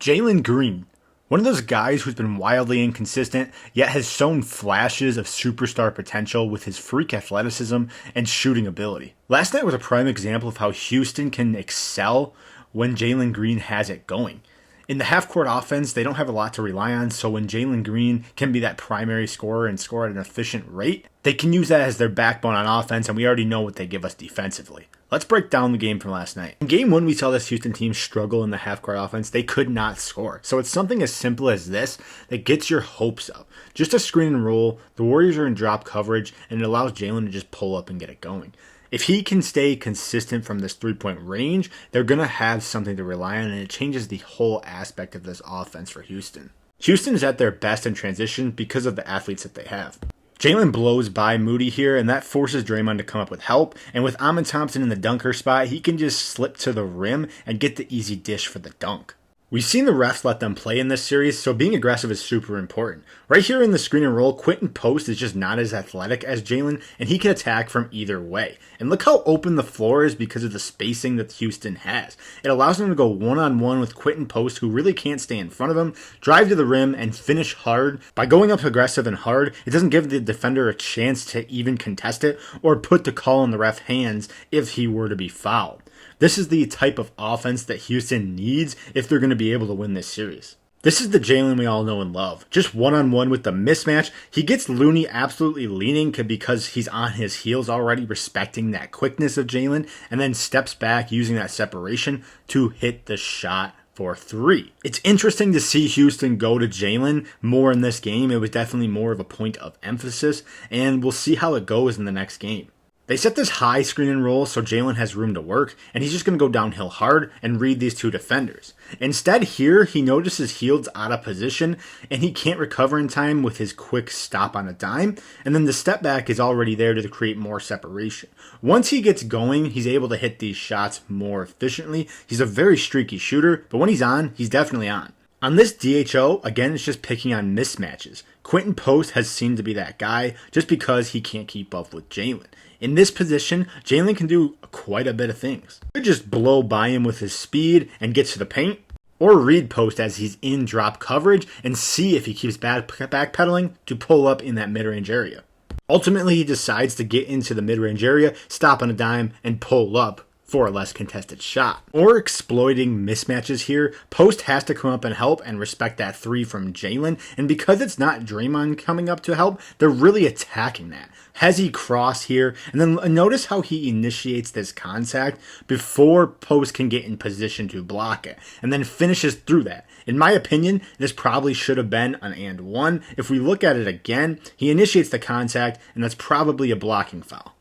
Jalen Green, one of those guys who's been wildly inconsistent, yet has shown flashes of superstar potential with his freak athleticism and shooting ability. Last night was a prime example of how Houston can excel when Jalen Green has it going. In the half-court offense, they don't have a lot to rely on, so when Jalen Green can be that primary scorer and score at an efficient rate, they can use that as their backbone on offense, and we already know what they give us defensively. Let's break down the game from last night. In game one, we saw this Houston team struggle in the half-court offense. They could not score. So it's something as simple as this that gets your hopes up. Just a screen and roll, the Warriors are in drop coverage, and it allows Jalen to just pull up and get it going. If he can stay consistent from this three-point range, they're going to have something to rely on, and it changes the whole aspect of this offense for Houston. Houston is at their best in transition because of the athletes that they have. Jalen blows by Moody here, and that forces Draymond to come up with help. And with Amin Thompson in the dunker spot, he can just slip to the rim and get the easy dish for the dunk. We've seen the refs let them play in this series, so being aggressive is super important. Right here in the screen and roll, Quentin Post is just not as athletic as Jalen, and he can attack from either way. And look how open the floor is because of the spacing that Houston has. It allows them to go one-on-one with Quentin Post, who really can't stay in front of him, drive to the rim, and finish hard. By going up aggressive and hard, it doesn't give the defender a chance to even contest it or put the call in the ref hands if he were to be fouled. This is the type of offense that Houston needs if they're going to be able to win this series. This is the Jalen we all know and love. Just one-on-one with the mismatch. He gets Looney absolutely leaning because he's on his heels already, respecting that quickness of Jalen, and then steps back using that separation to hit the shot for three. It's interesting to see Houston go to Jalen more in this game. It was definitely more of a point of emphasis, and we'll see how it goes in the next game. They set this high screen and roll so Jalen has room to work, and he's just going to go downhill hard and read these two defenders. Instead here, he notices Hield's out of position, and he can't recover in time with his quick stop on a dime, and then the step back is already there to create more separation. Once he gets going, he's able to hit these shots more efficiently. He's a very streaky shooter, but when he's on, he's definitely on. On this DHO, again, it's just picking on mismatches. Quentin Post has seemed to be that guy just because he can't keep up with Jalen. In this position, Jalen can do quite a bit of things. He could just blow by him with his speed and get to the paint, or read Post as he's in drop coverage and see if he keeps backpedaling to pull up in that mid-range area. Ultimately, he decides to get into the mid-range area, stop on a dime, and pull up for a less contested shot. Or exploiting mismatches here, Post has to come up and help and respect that three from Jalen, and because it's not Draymond coming up to help, they're really attacking that. Has he cross here, and then notice how he initiates this contact before Post can get in position to block it, and then finishes through that. In my opinion, this probably should have been an and one. If we look at it again, he initiates the contact, and that's probably a blocking foul.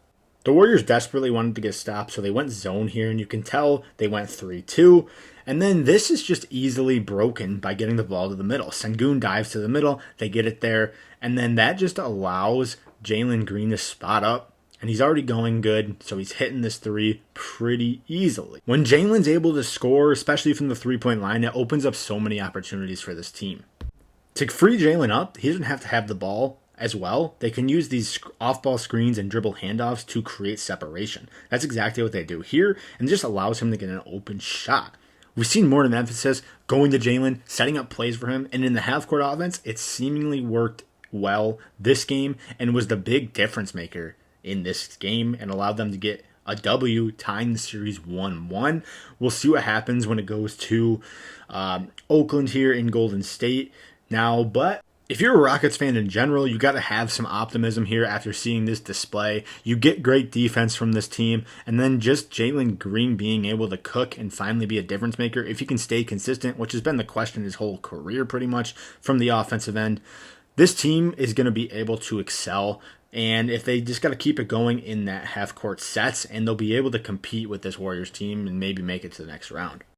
The Warriors desperately wanted to get stopped, so they went zone here, and you can tell they went 3-2. And then this is just easily broken by getting the ball to the middle. Sengun dives to the middle, they get it there, and then that just allows Jalen Green to spot up, and he's already going good, so he's hitting this three pretty easily. When Jalen's able to score, especially from the three-point line, it opens up so many opportunities for this team. To free Jalen up, he doesn't have to have the ball as well. They can use these off-ball screens and dribble handoffs to create separation. That's exactly what they do here, and it just allows him to get an open shot. We've seen more than emphasis going to Jalen, setting up plays for him, and in the half-court offense, it seemingly worked well this game and was the big difference maker in this game and allowed them to get a W, tying the series 1-1. We'll see what happens when it goes to Oakland here in Golden State now, but if you're a Rockets fan in general, you got to have some optimism here after seeing this display. You get great defense from this team, and then just Jalen Green being able to cook and finally be a difference maker. If he can stay consistent, which has been the question his whole career pretty much from the offensive end, this team is going to be able to excel. And if they just got to keep it going in that half-court sets, and they'll be able to compete with this Warriors team and maybe make it to the next round.